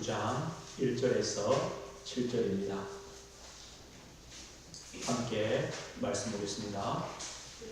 9장 1절에서 7절입니다. 함께 말씀 보겠습니다.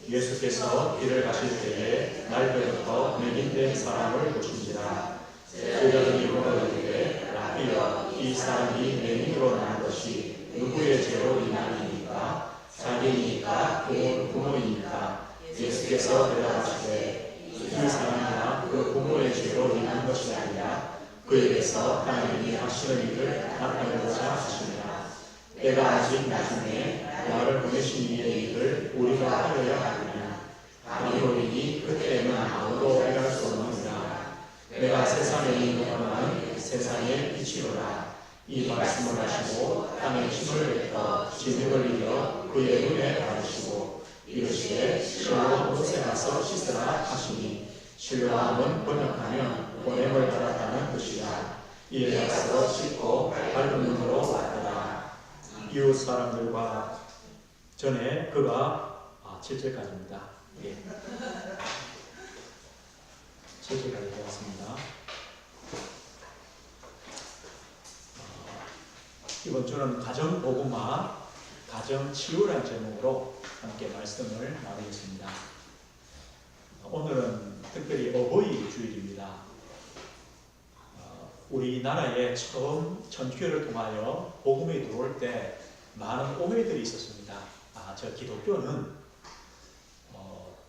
예수께서 길을 가실 때에 날때부터 맹인된 사람을 보신지라. 제자들이 물어보되 라비여, 이 사람이 맹인으로 난 것이 누구의 죄로 인하니까? 자기니까 부모이니까? 예수께서 대답하시되 이 사람이나 그 부모의 죄로 인한 것이 아니라 그에게서 하나님이 하시는 일을 나타내고자 하시니라. 때가 아직 나중에 나를 보내신 이의 일을 우리가 하려야 하느냐. 아니오리니 그때는 아무도 해할 수 없느니라. 내가 세상에 있는 동안은 세상의 빛이로라. 이 말씀을 하시고 땅에 힘을 뱉어 진흙을 이겨 그의 눈에 바르시고 이르시되 실로암 곳에 가서 씻으라 하시니, 실로암은 번역하면 보냄을 받았다는 뜻이라. 이에 가서 씻고 밝은 눈으로 왔더라. 이웃 사람들과 전에 그가 7절까지입니다. 예. 7절까지 되었습니다. 이번 주는 가정복음화, 가정치유라는 제목으로 함께 말씀을 나누겠습니다. 오늘은 특별히 어버이 주일입니다. 우리나라에 처음 천주교를 통하여 복음이 들어올 때 많은 오해들이 있었습니다. 저 기독교는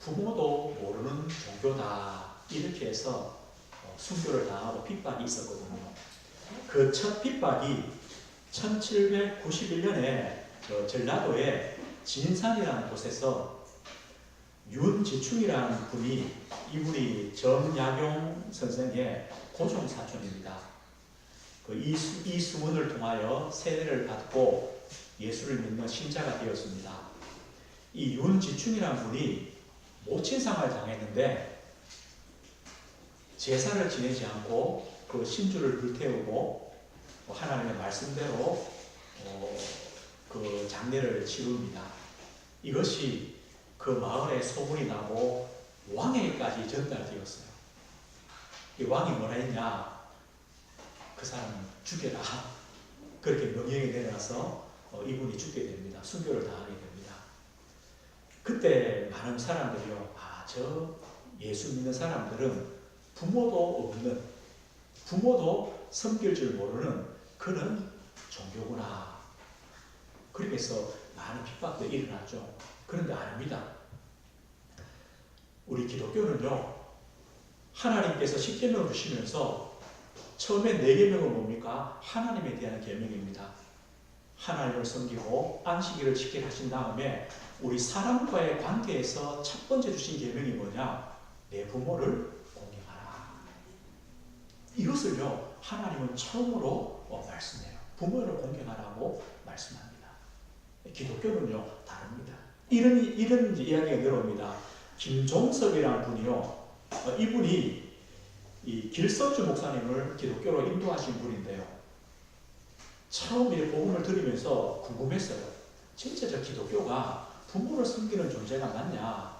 부모도 모르는 종교다, 이렇게 해서 순교를 당하고 핍박이 있었거든요. 그 첫 핍박이 1791년에 전라도의 진산이라는 곳에서 윤지충이라는 이분이 정약용 선생의 고종 사촌입니다. 이수문을 통하여 세례를 받고 예수를 믿는 신자가 되었습니다. 이 윤지충이라는 분이 모친상을 당했는데 제사를 지내지 않고 그 신주를 불태우고 하나님의 말씀대로 그 장례를 치릅니다. 이것이 그 마을에 소문이 나고 왕에게까지 전달되었어요. 이 왕이 뭐라 했냐? 그 사람 죽여라. 그렇게 명령이 내려서 이분이 죽게 됩니다. 순교를 당하게 됩니다. 그때 많은 사람들이요, 저 예수 믿는 사람들은 부모도 없는, 부모도 섬길 줄 모르는 그런 종교구나. 그렇게 해서 많은 핍박도 일어났죠. 그런데 아닙니다. 우리 기독교는요, 하나님께서 십계명을 주시면서 처음에 4계명은 뭡니까? 하나님에 대한 계명입니다. 하나님을 섬기고 안식일을 지키게 하신 다음에 우리 사람과의 관계에서 첫 번째 주신 계명이 뭐냐? 내 부모를 공경하라. 이것을요, 하나님은 처음으로 말씀해요. 부모를 공경하라고 말씀합니다. 기독교는요, 다릅니다. 이런 이야기가 내려옵니다. 김종섭이라는 분이요, 이분이 이 길선주 목사님을 기독교로 인도하신 분인데요, 처음 이 복음을 들으면서 궁금했어요. 진짜 저 기독교가 부모를 섬기는 존재가 맞냐?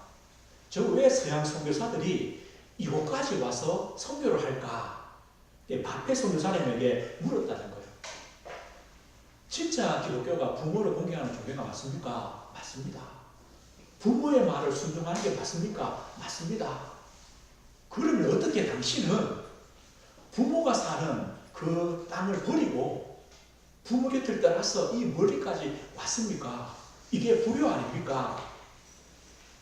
저 왜 서양 선교사들이 이곳까지 와서 선교를 할까? 박해 선교사님에게 물었다는 거예요. 진짜 기독교가 부모를 공경하는 종교가 맞습니까? 맞습니다. 부모의 말을 순종하는 게 맞습니까? 맞습니다. 그러면 어떻게 당신은 부모가 사는 그 땅을 버리고 부모 곁을 떠나서 이 멀리까지 왔습니까? 이게 불효 아닙니까?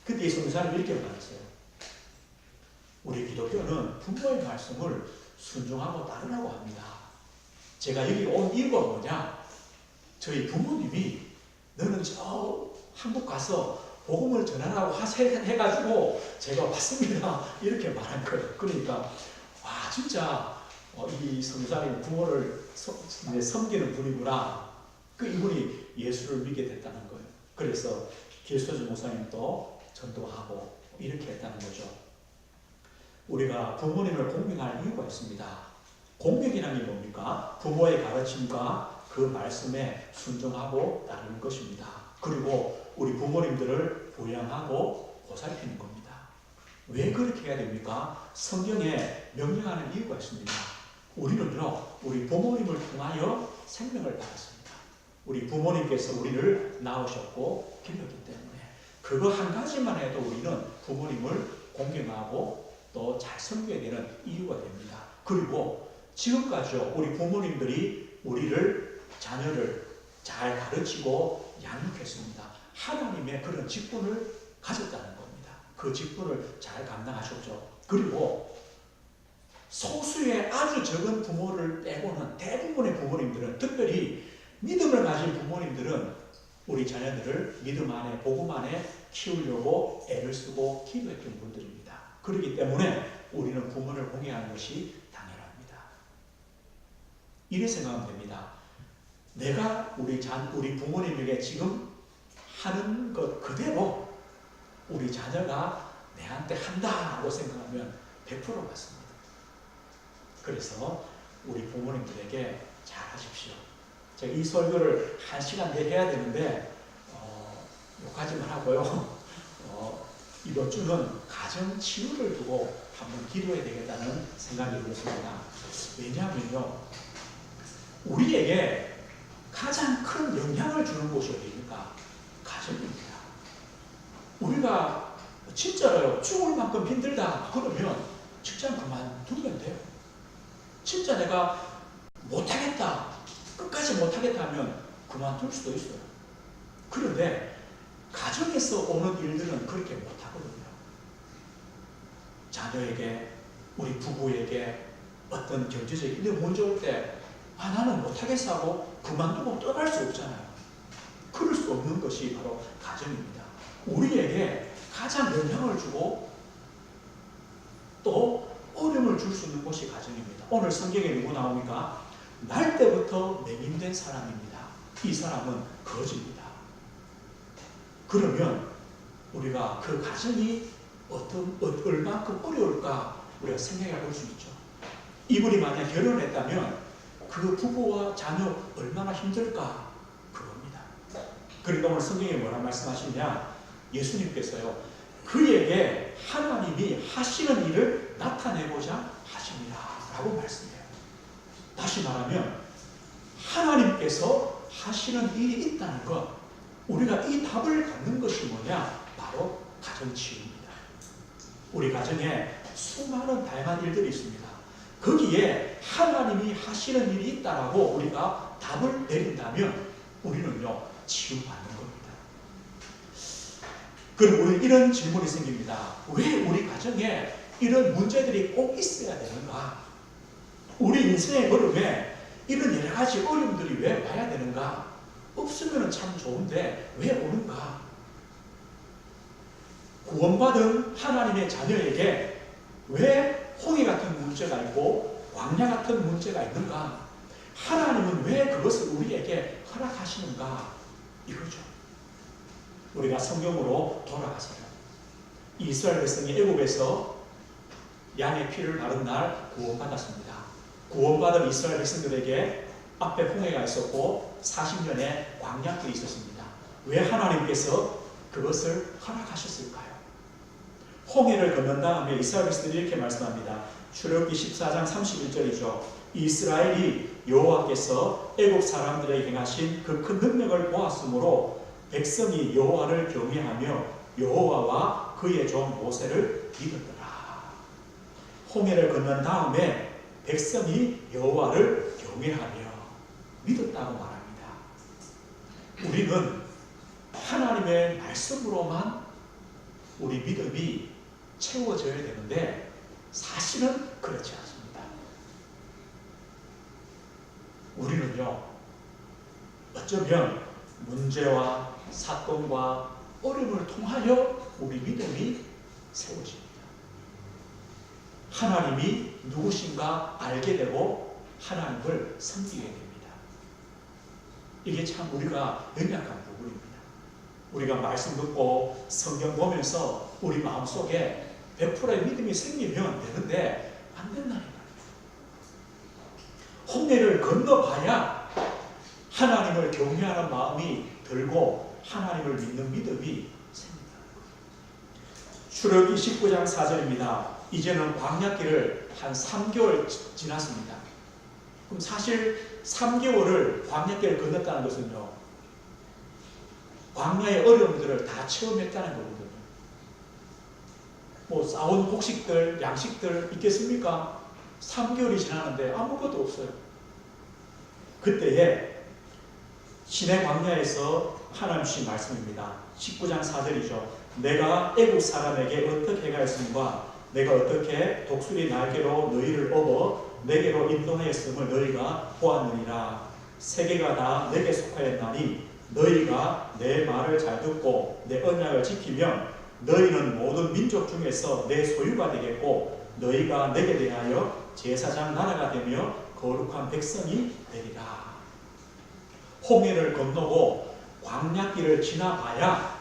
그때 이 선교사님이 이렇게 말했어요. 우리 기독교는 부모의 말씀을 순종하고 따르라고 합니다. 제가 여기 온 이유가 뭐냐? 저희 부모님이 너는 저 한국 가서 복음을 전하라고 해가지고 제가 왔습니다. 이렇게 말한 거예요. 그러니까 진짜 이 선교사님 부모를 섬기는 분이구나. 이분이 예수를 믿게 됐다는 거예요. 그래서 길선주 목사님도 전도하고 이렇게 했다는 거죠. 우리가 부모님을 공경할 이유가 있습니다. 공경이라는 게 뭡니까? 부모의 가르침과 그 말씀에 순종하고 따르는 것입니다. 그리고 우리 부모님들을 부양하고 보살피는 겁니다. 왜 그렇게 해야 됩니까? 성경에 명령하는 이유가 있습니다. 우리는요, 우리 부모님을 통하여 생명을 받았습니다. 우리 부모님께서 우리를 낳으셨고 기르기 때문에 그거 한 가지만 해도 우리는 부모님을 공경하고 또 잘 섬겨야 되는 이유가 됩니다. 그리고 지금까지요, 우리 부모님들이 우리를, 자녀를 잘 가르치고 양육했습니다. 하나님의 그런 직분을 가졌다는 겁니다. 그 직분을 잘 감당하셨죠. 그리고 소수의 아주 적은 부모를 빼고는 대부분의 부모님들은, 특별히 믿음을 가진 부모님들은 우리 자녀들을 믿음 안에, 복음 안에 키우려고 애를 쓰고 기도했던 분들입니다. 그렇기 때문에 우리는 부모를 공경하는 것이 당연합니다. 이래 생각하면 됩니다. 내가 우리 부모님에게 지금 하는 것 그대로 우리 자녀가 내한테 한다고 생각하면 100% 맞습니다. 그래서 우리 부모님들에게 잘 하십시오. 제가 이 설교를 1시간 내에 해야 되는데 여기까지만 하고요. 이번 주는 가정 치유를 두고 한번 기도해야 되겠다는 생각이 들었습니다. 왜냐하면요, 우리에게 가장 큰 영향을 주는 곳이 어디입니까? 가정입니다. 우리가 진짜로요, 죽을 만큼 힘들다 그러면 직장 그만두면 돼요. 진짜 내가 못하겠다, 끝까지 못하겠다 하면 그만둘 수도 있어요. 그런데 가정에서 오는 일들은 그렇게 못하거든요. 자녀에게, 우리 부부에게 어떤 경제적인 일이 문제 올 때 나는 못하겠어 하고 그만두고 떠날 수 없잖아요. 그럴 수 없는 것이 바로 가정입니다. 우리에게 가장 영향을 주고 또 어려움을 줄 수 있는 곳이 가정입니다. 오늘 성경에 누구 나옵니까? 날 때부터 맹인된 사람입니다. 이 사람은 거지입니다. 그러면 우리가 그 가정이 얼만큼 어려울까 우리가 생각해 볼 수 있죠. 이분이 만약 결혼했다면 그 부부와 자녀 얼마나 힘들까 그겁니다. 그러니까 오늘 성경에 뭐라 말씀하시냐, 예수님께서요, 그에게 하나님이 하시는 일을 나타내고자 하십니다 라고 말씀해요. 다시 말하면 하나님께서 하시는 일이 있다는 것, 우리가 이 답을 갖는 것이 뭐냐? 바로 가정치유입니다. 우리 가정에 수많은 다양한 일들이 있습니다. 거기에 하나님이 하시는 일이 있다라고 우리가 답을 내린다면 우리는요, 치유받는 겁니다. 그럼 우리 이런 질문이 생깁니다. 왜 우리 가정에 이런 문제들이 꼭 있어야 되는가? 우리 인생의 걸음에 이런 여러 가지 어려움들이 왜 와야 되는가? 없으면 참 좋은데 왜 오는가? 구원받은 하나님의 자녀에게 왜 홍해 같은 문제가 있고 광야 같은 문제가 있는가? 하나님은 왜 그것을 우리에게 허락하시는가? 이거죠. 우리가 성경으로 돌아가서요, 이스라엘 백성이 애굽에서 양의 피를 바른 날 구원받았습니다. 구원받은 이스라엘 백성들에게 앞에 홍해가 있었고 40년의 광야길이 있었습니다. 왜 하나님께서 그것을 허락하셨을까요? 홍해를 건넌 다음에 이스라엘 백성들이 이렇게 말씀합니다. 출애굽기 14장 31절이죠. 이스라엘이 여호와께서 애굽 사람들에게 행하신 그 큰 능력을 보았으므로 백성이 여호와를 경외하며 여호와와 그의 종 모세를 믿었더라. 홍해를 건넌 다음에 백성이 여호와를 경외하며 믿었다고 말합니다. 우리는 하나님의 말씀으로만 우리 믿음이 채워져야 되는데 사실은 그렇지 않습니다. 우리는요, 어쩌면 문제와 사건과 어려움을 통하여 우리 믿음이 세워집니다. 하나님이 누구신가 알게 되고 하나님을 섬기게 됩니다. 이게 참 우리가 연약한 부분입니다. 우리가 말씀 듣고 성경 보면서 우리 마음속에 100%의 믿음이 생기면 되는데 안 된다는 거예요. 홍해를 건너봐야 하나님을 경외하는 마음이 들고 하나님을 믿는 믿음이 생긴다는 거예요. 출애굽기 19장 4절입니다. 이제는 광야길을 한 3개월 지났습니다. 그럼 사실 3개월을 광야길을 건넜다는 것은요, 광야의 어려움들을 다 체험했다는 거거든요. 뭐 싸온 곡식들, 양식들 있겠습니까? 3개월이 지나는데 아무것도 없어요. 그때에 시내 광야에서 하나님 주신 말씀입니다. 19장 4절이죠. 내가 애국 사람에게 어떻게 행하였음과 내가 어떻게 독수리 날개로 너희를 업어 내게로 인도하였음을 너희가 보았느니라. 세계가 다 내게 속하였나니 너희가 내 말을 잘 듣고 내 언약을 지키면 너희는 모든 민족 중에서 내 소유가 되겠고 너희가 내게 대하여 제사장 나라가 되며 거룩한 백성이 되리라. 홍해를 건너고 광야길을 지나봐야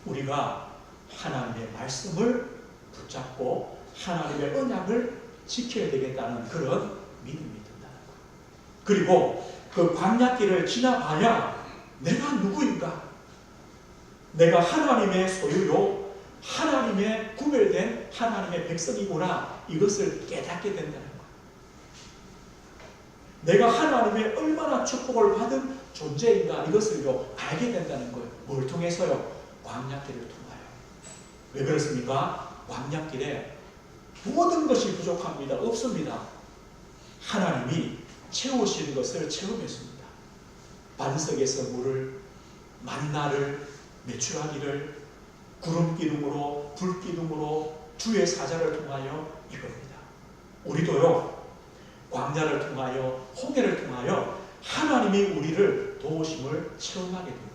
우리가 하나님의 말씀을 붙잡고 하나님의 언약을 지켜야 되겠다는 그런 믿음이 든다는 거예요. 그리고 그 광야길을 지나봐야 내가 누구인가? 내가 하나님의 소유요, 하나님의 구별된 하나님의 백성이구나, 이것을 깨닫게 된다는 거예요. 내가 하나님의 얼마나 축복을 받은 존재인가, 이것을요 알게 된다는 거예요. 뭘 통해서요? 광야길을 통하여. 왜 그렇습니까? 광야길에 모든 것이 부족합니다. 없습니다. 하나님이 채우시는 것을 체험했습니다. 반석에서 물을, 만나를 매출하기를, 구름 기둥으로, 불 기둥으로, 주의 사자를 통하여 이겁니다. 우리도요, 광야를 통하여, 홍해를 통하여 하나님이 우리를 도우심을 체험하게 됩니다.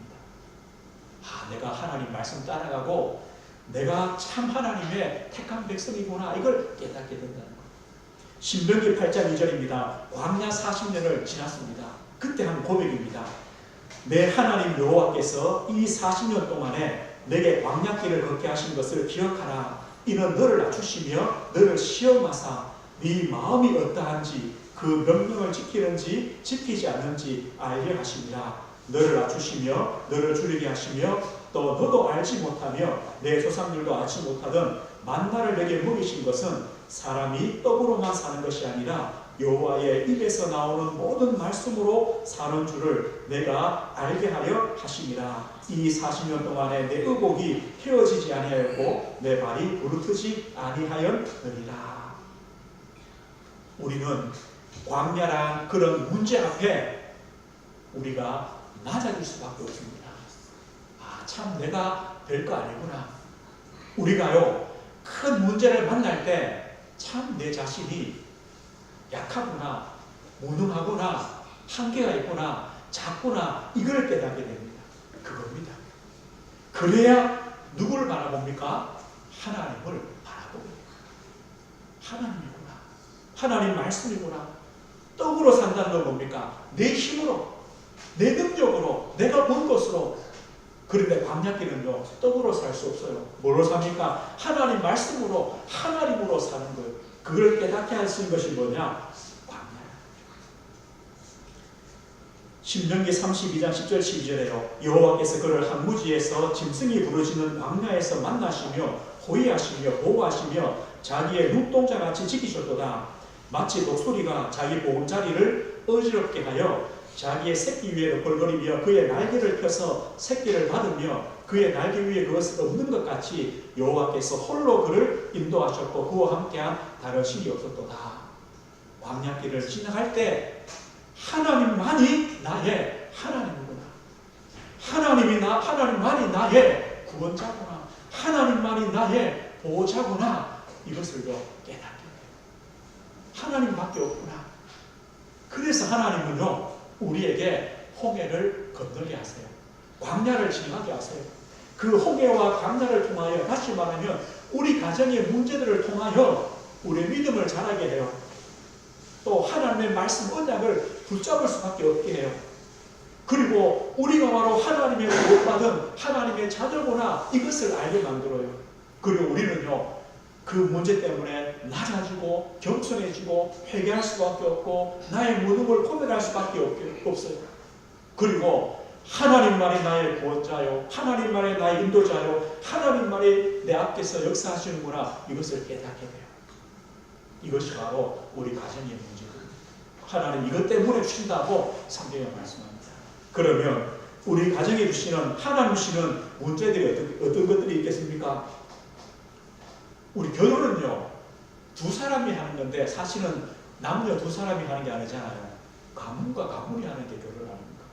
내가 하나님 말씀 따라가고 내가 참 하나님의 택한 백성이구나, 이걸 깨닫게 된다는 거예요. 신명기 8장 2절입니다. 광야 40년을 지났습니다. 그때 한 고백입니다. 내 하나님 여호와께서 이 40년 동안에 내게 광야길을 걷게 하신 것을 기억하라. 이는 너를 낮추시며 너를 시험하사 네 마음이 어떠한지 그 명령을 지키는지 지키지 않는지 알게 하심이라. 너를 낮추시며 너를 줄이게 하시며 또 너도 알지 못하며 내 조상들도 알지 못하던 만나를 내게 먹이신 것은 사람이 떡으로만 사는 것이 아니라 여호와의 입에서 나오는 모든 말씀으로 사는 줄을 내가 알게 하려 하심이라. 이 40년 동안에 내 의복이 헤어지지 아니하였고 내 발이 부르트지 아니하였느니라. 우리는 광야란 그런 문제 앞에 우리가 낮아질 수밖에 없습니다. 참 내가 별거 아니구나. 우리가요, 큰 문제를 만날 때 참 내 자신이 약하구나, 무능하구나, 한계가 있구나, 작구나, 이걸 깨닫게 됩니다. 그겁니다. 그래야 누구를 바라봅니까? 하나님을 바라봅니다. 하나님이구나, 하나님 말씀이구나. 떡으로 산다는 건 뭡니까? 내 힘으로, 내 능력으로, 내가 본 것으로. 그런데 광야길은요, 떡으로 살 수 없어요. 뭘로 삽니까? 하나님 말씀으로, 하나님으로 사는 거예요. 그걸 깨닫게 할 수 있는 것이 뭐냐? 광야. 신명기 32장 10절 12절에요. 여호와께서 그를 항무지에서 짐승이 부르짖는 광야에서 만나시며 호위하시며 보호하시며 자기의 눈동자같이 지키셨도다. 마치 독수리가 자기 보금자리를 어지럽게 하여 자기의 새끼 위에도 벌거리며 그의 날개를 펴서 새끼를 받으며 그의 날개 위에 그것을 없는 것 같이 여호와께서 홀로 그를 인도하셨고 그와 함께한 다른 신이 없었도다. 광야길을 지나갈 때 하나님만이 나의 하나님이구나. 하나님만이 나의 구원자구나. 하나님만이 나의 보호자구나. 이것을 깨닫게 돼요. 하나님밖에 없구나. 그래서 하나님은요, 우리에게 홍해를 건너게 하세요. 광야를 지나게 하세요. 그 홍해와 광야를 통하여, 다시 말하면 우리 가정의 문제들을 통하여 우리의 믿음을 자라게 해요. 또 하나님의 말씀 언약을 붙잡을 수밖에 없게 해요. 그리고 우리가 바로 하나님의 구원받은 하나님의 자녀구나, 이것을 알게 만들어요. 그리고 우리는요, 그 문제 때문에 낮아지고 겸손해지고 회개할 수밖에 없고 나의 무능을 고백할 수밖에 없어요. 그리고 하나님만이 나의 구원자요, 하나님만이 나의 인도자요, 하나님만이 내 앞에서 역사하시는구나, 이것을 깨닫게 돼요. 이것이 바로 우리 가정의 문제입니다. 하나님 이것 때문에 주신다고 성경에 말씀합니다. 그러면 우리 가정에 주시는 하나님 주시는 문제들이 어떤 것들이 있겠습니까? 우리 결혼은요, 두 사람이 하는 건데 사실은 남녀 두 사람이 하는 게 아니잖아요. 가문과 가문이 하는 게 결혼 아닙니까?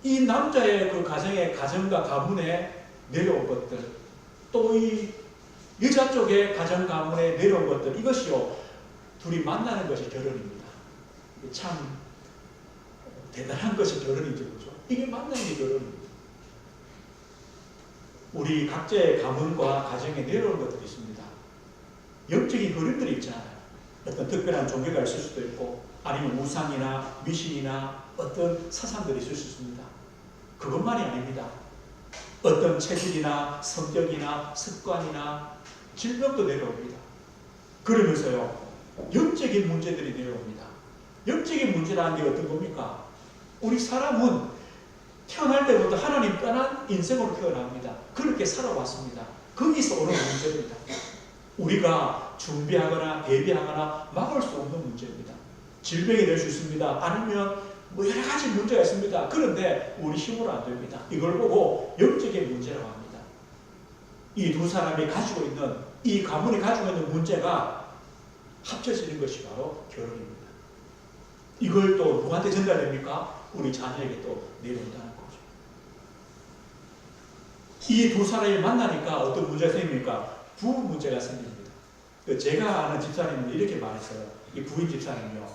이 남자의 그 가정의 가정과 가문에 내려온 것들, 또 이 여자 쪽의 가정 가문에 내려온 것들, 이것이요, 둘이 만나는 것이 결혼입니다. 참 대단한 것이 결혼이죠, 그렇죠? 이게 만나는 게 결혼입니다. 우리 각자의 가문과 가정에 내려온 것들이 있습니다. 영적인 흐름들이 있잖아요. 어떤 특별한 종교가 있을 수도 있고, 아니면 우상이나 미신이나 어떤 사상들이 있을 수 있습니다. 그것만이 아닙니다. 어떤 체질이나 성격이나 습관이나 질병도 내려옵니다. 그러면서요, 영적인 문제들이 내려옵니다. 영적인 문제라는 게 어떤 겁니까? 우리 사람은 태어날 때부터 하나님 떠난 인생으로 태어납니다. 그렇게 살아왔습니다. 거기서 오는 문제입니다. 우리가 준비하거나 대비하거나 막을 수 없는 문제입니다. 질병이 될 수 있습니다. 아니면 뭐 여러 가지 문제가 있습니다. 그런데 우리 힘으로 안 됩니다. 이걸 보고 영적인 문제라고 합니다. 이 두 사람이 가지고 있는, 이 가문이 가지고 있는 문제가 합쳐지는 것이 바로 결혼입니다. 이걸 또 누구한테 전달됩니까? 우리 자녀에게 또 내려온다는 거죠. 이 두 사람이 만나니까 어떤 문제가 생깁니까? 부부 문제가 생깁니다. 제가 아는 집사님은 이렇게 말했어요. 이 부인 집사님이요.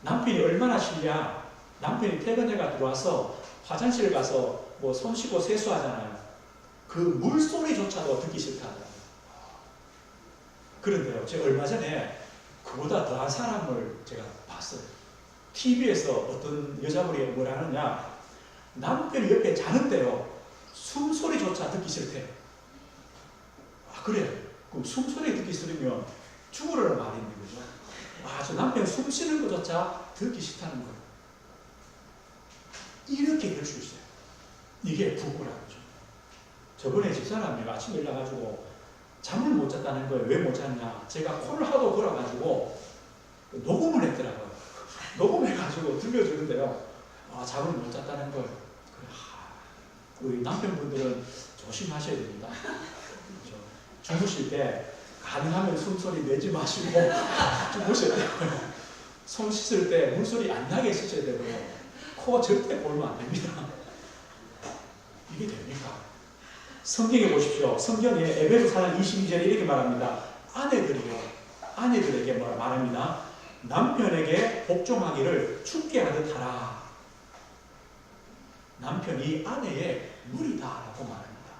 남편이 얼마나 싫냐. 남편이 퇴근해가 들어와서 화장실 가서 뭐 손 씻고 세수하잖아요. 그 물소리조차도 듣기 싫다 하더라고요. 그런데요, 제가 얼마 전에 그보다 더한 사람을 제가 봤어요. TV에서 어떤 여자분이 뭐라 하느냐, 남편이 옆에 자는데요, 숨소리조차 듣기 싫대요. 아, 그래요? 그럼 숨소리 듣기 싫으면 죽으라는 말이 있는 거죠. 아, 저 남편 숨 쉬는 것조차 듣기 싫다는 거예요. 이렇게 될 수 있어요. 이게 부부라는 거죠. 저번에 집사람이 아침에 일어나가지고 잠을 못 잤다는 거예요. 왜 못 잤냐? 제가 코를 하도 걸어가지고 녹음을 했더라고요. 녹음해가지고 들려주는데요. 아, 잠을 못 잤다는 걸. 우리 남편분들은 조심하셔야 됩니다. 그렇죠? 주무실 때 가능하면 숨소리 내지 마시고 주무셔야 돼요. 손 씻을 때 물소리 안 나게 씻어야 되고요. 코 절대 골면 안 됩니다. 이게 됩니까? 성경에 보십시오. 성경에 에베소 4장 22절에 이렇게 말합니다. 아내들에게 뭐라 말합니다. 남편에게 복종하기를 죽게 하듯 하라. 남편이 아내의 물이다라고 말합니다.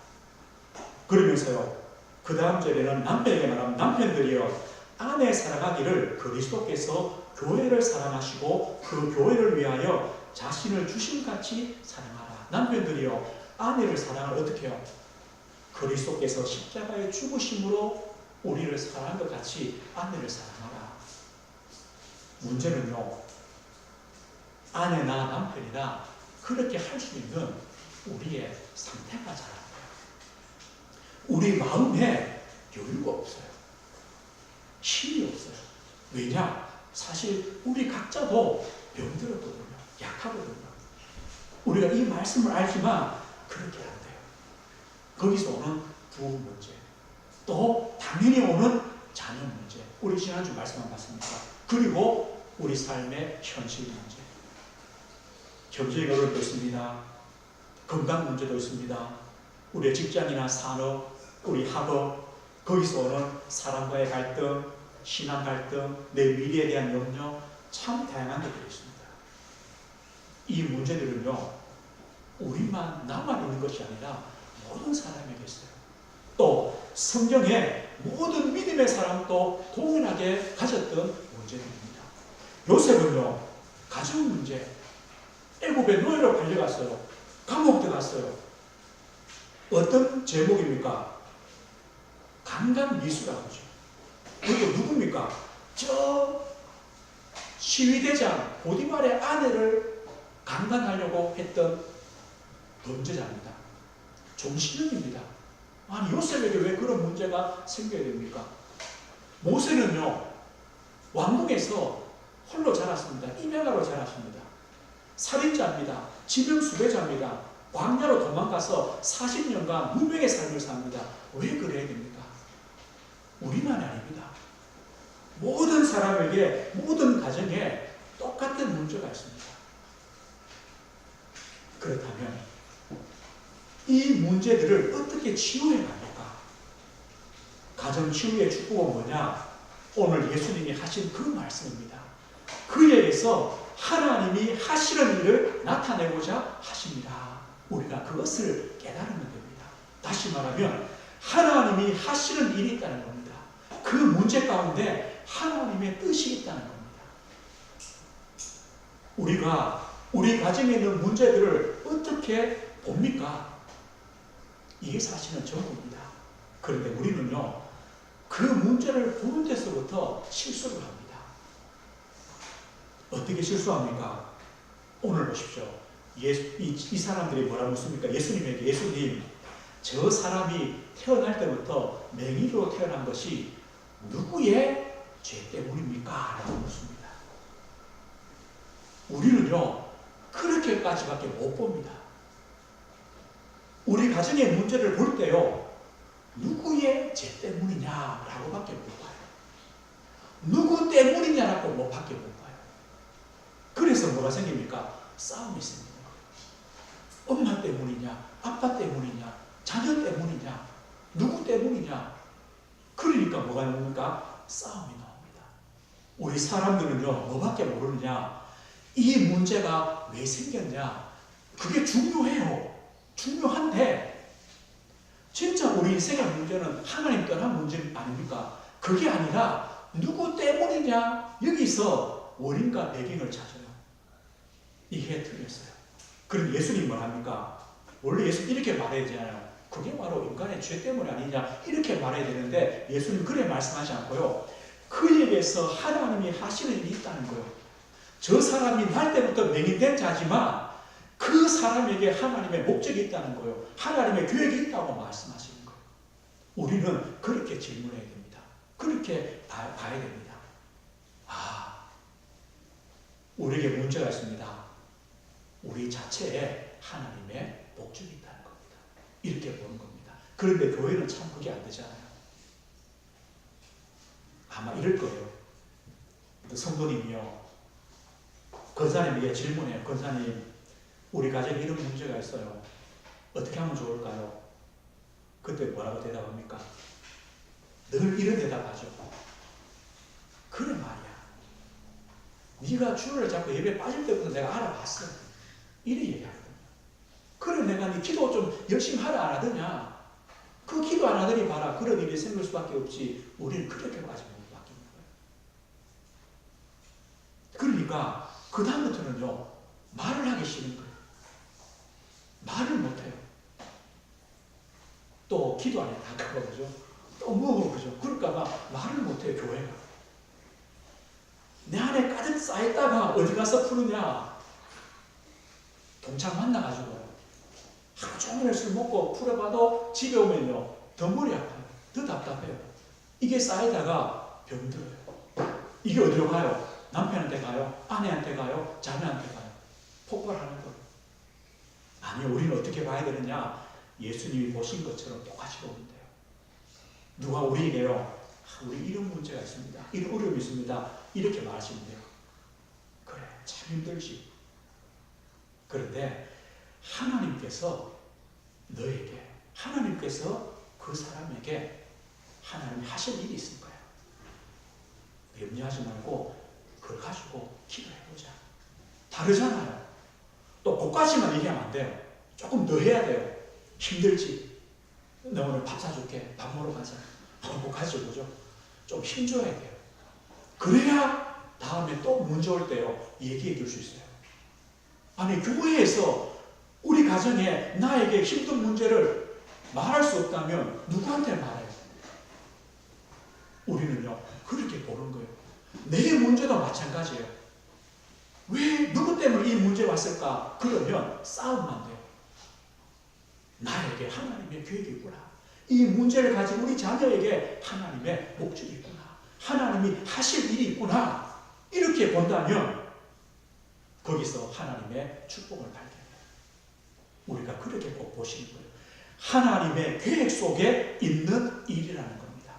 그러면서요, 그 다음 절에는 남편에게 말하면 남편들이요, 아내 사랑하기를 그리스도께서 교회를 사랑하시고 그 교회를 위하여 자신을 주심같이 사랑하라. 남편들이요, 아내를 사랑을 어떻게 해요? 그리스도께서 십자가의 죽으심으로 우리를 사랑한 것 같이 아내를 사랑하라. 문제는요, 아내나 남편이나 그렇게 할 수 있는 우리의 상태가 잘 안 돼요. 우리 마음에 여유가 없어요. 힘이 없어요. 왜냐? 사실 우리 각자도 병들었거든요. 약하거든요. 우리가 이 말씀을 알지만 그렇게 안 돼요. 거기서 오는 부부 문제, 또 당연히 오는 자녀 문제, 우리 지난주 말씀 안 봤습니까? 그리고 우리 삶의 현실 문제, 경제적 어려움도 있습니다. 건강 문제도 있습니다. 우리의 직장이나 산업, 우리 학업, 거기서 오는 사람과의 갈등, 신앙 갈등, 내 미래에 대한 염려, 참 다양한 것들이 있습니다. 이 문제들은요, 우리만 나만 있는 것이 아니라 모든 사람에게 있어요. 또 성경에 모든 믿음의 사람도 동일하게 가졌던 문제들입니다. 요셉은요, 가정 문제, 애굽에 노예로 팔려갔어요. 감옥 들어갔어요. 어떤 제목입니까? 강간미수라고 하죠. 그리고 누굽니까? 저 시위대장 보디발의 아내를 강간하려고 했던 범죄자입니다. 종신형입니다. 아니, 요셉에게 왜 그런 문제가 생겨야 됩니까? 모세는요, 왕궁에서 홀로 자랐습니다. 입양아로 자랐습니다. 살인자입니다. 지명수배자입니다. 광야로 도망가서 40년간 무명의 삶을 삽니다. 왜 그래야 됩니까? 우리만이 아닙니다. 모든 사람에게, 모든 가정에 똑같은 문제가 있습니다. 그렇다면 이 문제들을 어떻게 치유해 갑니까? 가정치유의 축복은 뭐냐? 오늘 예수님이 하신 그 말씀입니다. 그에게서 하나님이 하시는 일을 나타내고자 하십니다. 우리가 그것을 깨달으면 됩니다. 다시 말하면 하나님이 하시는 일이 있다는 겁니다. 그 문제 가운데 하나님의 뜻이 있다는 겁니다. 우리가 우리 가정에 있는 문제들을 어떻게 봅니까? 이게 사실은 전부입니다. 그런데 우리는요, 그 문제를 보는 데서부터 실수를 합니다. 어떻게 실수합니까? 오늘 보십시오. 이 사람들이 뭐라 묻습니까? 예수님에게, 예수님, 저 사람이 태어날 때부터 맹인으로 태어난 것이 누구의 죄 때문입니까? 라고 묻습니다. 우리는요, 그렇게까지밖에 못 봅니다. 우리 가정의 문제를 볼 때요, 누구의 죄 때문이냐라고 밖에 못 봐요. 누구 때문이냐라고 뭐 밖에 못 봐요. 그래서 뭐가 생깁니까? 싸움이 생깁니다. 엄마 때문이냐, 아빠 때문이냐, 자녀 때문이냐, 누구 때문이냐. 그러니까 뭐가 나옵니까? 싸움이 나옵니다. 우리 사람들은요, 뭐밖에 모르느냐? 이 문제가 왜 생겼냐? 그게 중요해요. 중요한데 진짜 우리 인생의 문제는 하나님 떠난 문제 아닙니까? 그게 아니라 누구 때문이냐? 여기서 원인과 배경을 찾아요. 이게 틀렸어요. 그럼 예수님 뭐 합니까? 원래 예수 이렇게 말해야 되잖아요. 그게 바로 인간의 죄 때문 아니냐? 이렇게 말해야 되는데 예수님 그래 말씀하지 않고요. 그에게서 하나님이 하시는 일이 있다는 거예요. 저 사람이 날 때부터 맹인된 자지만 그 사람에게 하나님의 목적이 있다는 거예요. 하나님의 계획이 있다고 말씀하시는 거예요. 우리는 그렇게 질문해야 됩니다. 그렇게 봐야 됩니다. 우리에게 문제가 있습니다. 우리 자체에 하나님의 목적이 있다는 겁니다. 이렇게 보는 겁니다. 그런데 교회는 참 그게 안 되잖아요. 아마 이럴 거예요. 성도님이요, 권사님에게 질문해요. 권사님, 우리 가정에 이런 문제가 있어요. 어떻게 하면 좋을까요? 그때 뭐라고 대답합니까? 늘 이런 대답하죠. 그래 말이야. 네가 주를 잡고 예배 빠질 때부터 내가 알아봤어. 이래 얘기하거든요. 그래 내가 네 기도 좀 열심히 하라 안 하더냐? 그 기도 안 하더니 봐라. 그런 일이 생길 수밖에 없지. 우리는 그렇게까지 못 바뀌는 거예요. 그러니까 그 다음부터는요, 말을 하기 싫은 거예요. 말을 못해요. 또 기도 안에 다 그러죠. 또 뭐 그죠. 그러니까 막 말을 못해요. 교회가. 내 안에 가득 쌓였다가 어디 가서 푸느냐? 동창 만나가지고 하루 종일 술 먹고 풀어봐도 집에 오면요, 더 머리 아파요. 더 답답해요. 이게 쌓이다가 병들어요. 이게 어디로 가요? 남편한테 가요? 아내한테 가요? 자녀한테 가요? 폭발하는 거예요. 아니, 우리는 어떻게 봐야 되느냐? 예수님이 보신 것처럼 똑같이 보면 돼요. 누가 우리에게요, 우리 이런 문제가 있습니다. 이런 어려움이 있습니다. 이렇게 말하시면 돼요. 그래, 참 힘들지. 그런데 하나님께서 너에게, 하나님께서 그 사람에게 하나님이 하실 일이 있을 거야. 염려하지 말고 그걸 가지고 기도해보자. 다르잖아요. 또 그까지만 얘기하면 안 돼요. 조금 더 해야 돼요. 힘들지. 너 오늘 밥 사줄게. 밥 먹으러 가자. 그거 가지고죠. 좀 힘줘야 돼요. 그래야 다음에 또 문제 올 때요, 얘기해 줄 수 있어요. 아니, 교회에서 우리 가정에 나에게 힘든 문제를 말할 수 없다면 누구한테 말해요? 우리는요, 그렇게 보는 거예요. 내 문제도 마찬가지예요. 왜 누구 때문에 이 문제 왔을까? 그러면 싸움만 돼요. 나에게 하나님의 계획이 있구나. 이 문제를 가진 우리 자녀에게 하나님의 목적이 있구나. 하나님이 하실 일이 있구나 이렇게 본다면 거기서 하나님의 축복을 발견해요. 우리가 그렇게 꼭 보시는 거예요. 하나님의 계획 속에 있는 일이라는 겁니다.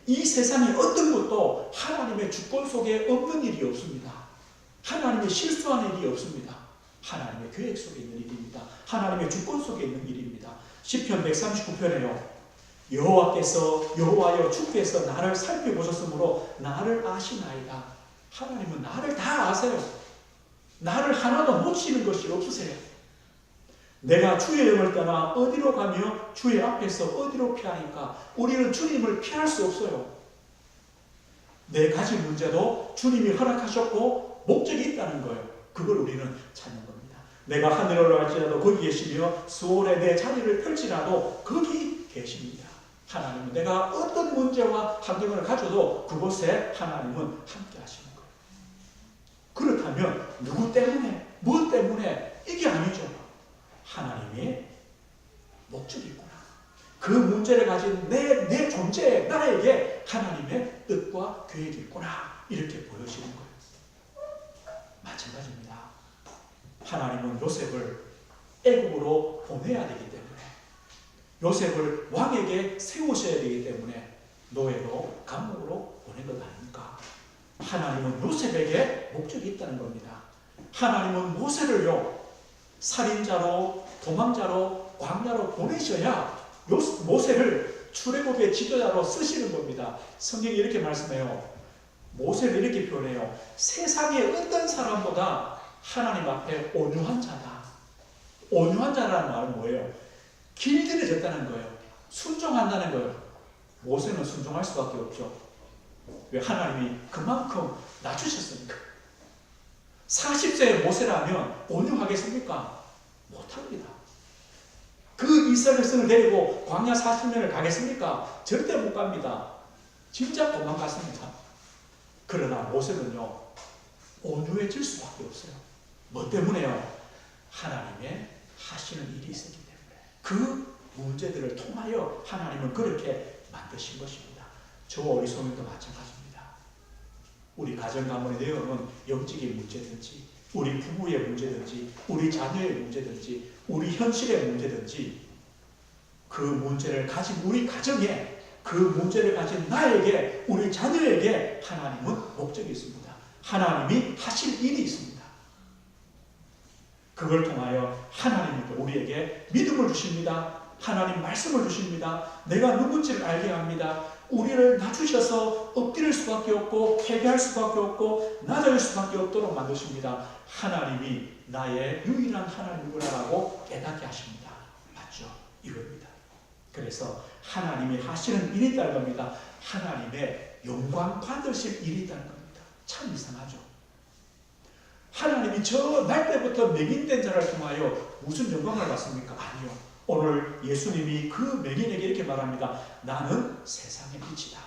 이 세상에 어떤 것도 하나님의 주권 속에 없는 일이 없습니다. 하나님의 실수하는 일이 없습니다. 하나님의 계획 속에 있는 일입니다. 하나님의 주권 속에 있는 일입니다. 시편 139편에요. 여호와여 주께서 나를 살펴보셨으므로 나를 아시나이다. 하나님은 나를 다 아세요. 나를 하나도 놓치는 것이 없으세요. 내가 주의 영을 떠나 어디로 가며 주의 앞에서 어디로 피하니까 우리는 주님을 피할 수 없어요. 내 가진 문제도 주님이 허락하셨고 목적이 있다는 거예요. 그걸 우리는 찾는 겁니다. 내가 하늘로 갈지라도 거기 계시며 수월에 내 자리를 펼지라도 거기 계십니다. 하나님은 내가 어떤 문제와 환경을 가져도 그곳에 하나님은 함께 하시는 거예요. 그렇다면 누구 때문에, 뭐 때문에 이게 아니죠. 하나님의 목적이 있구나. 그 문제를 가진 내 존재에 나에게 하나님의 뜻과 계획이 있구나. 이렇게 보여지는 거예요. 마찬가지입니다. 하나님은 요셉을 애국으로 보내야 되기 때문에 요셉을 왕에게 세우셔야 되기 때문에 노예로 감옥으로 보낸 것 아닙니까? 하나님은 요셉에게 목적이 있다는 겁니다. 하나님은 모세를요 살인자로 도망자로 광야로 보내셔야 모세를 출애굽의 지도자로 쓰시는 겁니다. 성경이 이렇게 말씀해요. 모세를 이렇게 표현해요. 세상의 어떤 사람보다 하나님 앞에 온유한 자다. 온유한 자라는 말은 뭐예요? 길들여졌다는 거예요. 순종한다는 거예요. 모세는 순종할 수밖에 없죠. 왜? 하나님이 그만큼 낮추셨으니까. 40세의 모세라면 온유하겠습니까? 못합니다. 그 이스라엘 백성을 데리고 광야 40년을 가겠습니까? 절대 못 갑니다. 진짜 도망갔습니다. 그러나 모세는요 온유해질 수밖에 없어요. 뭐 때문에요? 하나님의 하시는 일이 있었기 때문에. 그 문제들을 통하여 하나님은 그렇게 만드신 것입니다. 저와 우리 소명도 마찬가지입니다. 우리 가정 가문의 내용은 영적인 문제든지 우리 부부의 문제든지 우리 자녀의 문제든지 우리 현실의 문제든지 그 문제를 가진 우리 가정에 그 문제를 가진 나에게 우리 자녀에게 하나님은 목적이 있습니다. 하나님이 하실 일이 있습니다. 그걸 통하여 하나님은 우리에게 믿음을 주십니다. 하나님 말씀을 주십니다. 내가 누군지를 알게 합니다. 우리를 낮추셔서 엎드릴 수밖에 없고 회개할 수밖에 없고 낮아질 수밖에 없도록 만드십니다. 하나님이 나의 유일한 하나님이구나라고 깨닫게 하십니다. 맞죠? 이겁니다. 그래서 하나님이 하시는 일이 있다는 겁니다. 하나님의 영광 받으실 일이 있다는 겁니다. 참 이상하죠? 하나님이 저 날 때부터 맹인된 자를 통하여 무슨 영광을 받습니까? 아니요. 오늘 예수님이 그 맹인에게 이렇게 말합니다. 나는 세상의 빛이다.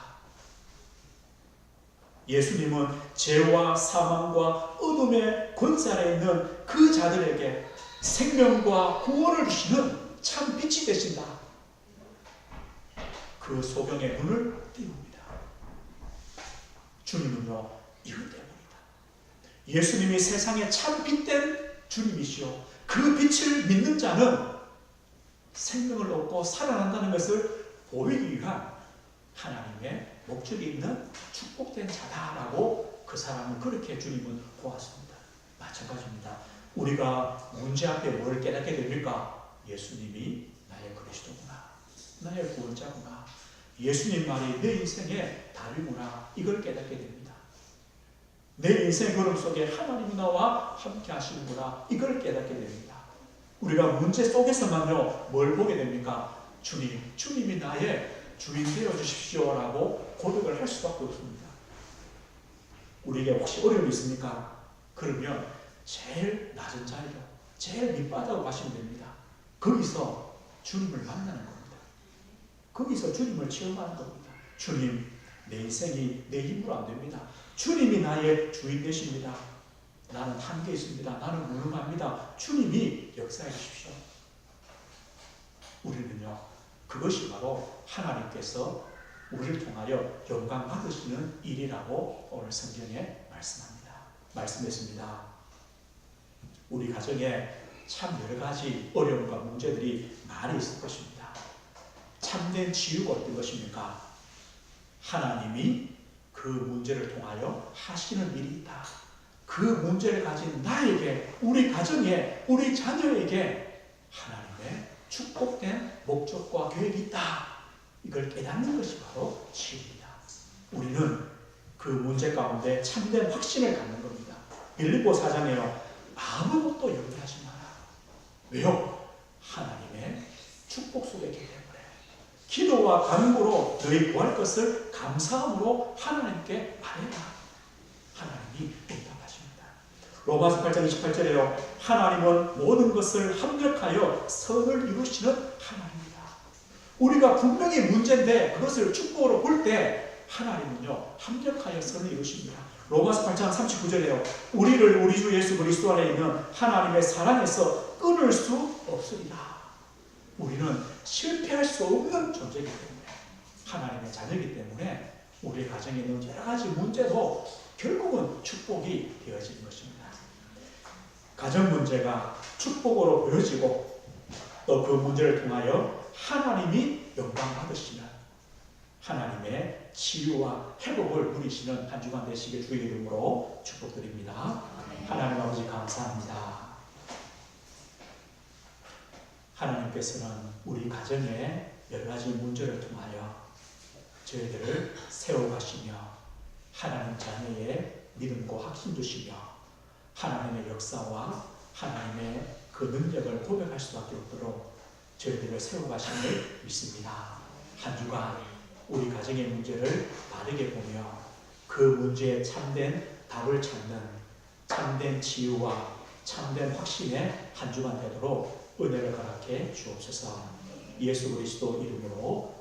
예수님은 죄와 사망과 어둠의 권세 아래 있는 그 자들에게 생명과 구원을 주시는 참 빛이 되신다. 그 소경의 눈을 띄웁니다. 주님은요 이것 때문이다. 예수님이 세상에 참 빛된 주님이시오. 그 빛을 믿는 자는 생명을 얻고 살아난다는 것을 보이기 위한 하나님의 목적이 있는 축복된 자다라고 그 사람은 그렇게 주님은 보았습니다. 마찬가지입니다. 우리가 문제 앞에 뭘 깨닫게 됩니까? 예수님이 나의 그리스도구나. 나의 구원자구나. 예수님 말이 내 인생의 답이구나. 이걸 깨닫게 됩니다. 내 인생의 걸음 속에 하나님이 나와 함께 하시는구나. 이걸 깨닫게 됩니다. 우리가 문제 속에서만요 뭘 보게 됩니까? 주님이 나의 주인 되어 주십시오라고 고백을 할 수밖에 없습니다. 우리에게 혹시 어려움이 있습니까? 그러면 제일 낮은 자리로 제일 밑바닥으로 가시면 됩니다. 거기서 주님을 만나는 겁니다. 거기서 주님을 체험하는 겁니다. 주님, 내 인생이 내 힘으로 안 됩니다. 주님이 나의 주인 되십니다. 나는 한계 있습니다. 나는 무능합니다. 주님이 역사해 주십시오. 우리는요, 그것이 바로 하나님께서 우리를 통하여 영광 받으시는 일이라고 오늘 성경에 말씀했습니다. 우리 가정에 참 여러 가지 어려움과 문제들이 많이 있을 것입니다. 참된 치유가 어떤 것입니까? 하나님이 그 문제를 통하여 하시는 일이 있다. 그 문제를 가진 나에게, 우리 가정에, 우리 자녀에게 하나님의 축복된 목적과 계획이 있다. 이걸 깨닫는 것이 바로 치유입니다. 우리는 그 문제 가운데 참된 확신을 갖는 겁니다. 빌립보 4장에요. 아무것도 염려하지 마라. 왜요? 하나님의 축복 속에 있기 때문에. 기도와 간구로 너희 구할 것을 감사함으로 하나님께 말해라. 하나님이 응답하십니다. 로마서 8장 28절에요. 하나님은 모든 것을 합력하여 선을 이루시는 하나님입니다. 우리가 분명히 문제인데 그것을 축복으로 볼 때 하나님은요 합력하여 선을 이루십니다. 로마서 8장 39절에요. 우리를 우리 주 예수 그리스도 안에 있는 하나님의 사랑에서 끊을 수 없으리라. 우리는 실패할 수 없는 존재이기 때문에, 하나님의 자녀이기 때문에 우리 가정에 있는 여러 가지 문제도 결국은 축복이 되어지는 것입니다. 가정 문제가 축복으로 보여지고 또 그 문제를 통하여 하나님이 영광 받으시는, 하나님의 치유와 회복을 누리시는 한 주간 되시길 주의 이름으로 축복드립니다. 하나님 아버지 감사합니다. 하나님께서는 우리 가정의 여러 가지 문제를 통하여 저희들을 세워가시며 하나님 자녀의 믿음과 확신 주시며 하나님의 역사와 하나님의 그 능력을 고백할 수밖에 없도록 저희들을 세워가심을 믿습니다. 한 주간 우리 가정의 문제를 바르게 보며 그 문제에 참된 답을 찾는 참된 치유와 참된 확신의 한 주간 되도록 은혜를 허락해 주옵소서. 예수 그리스도 이름으로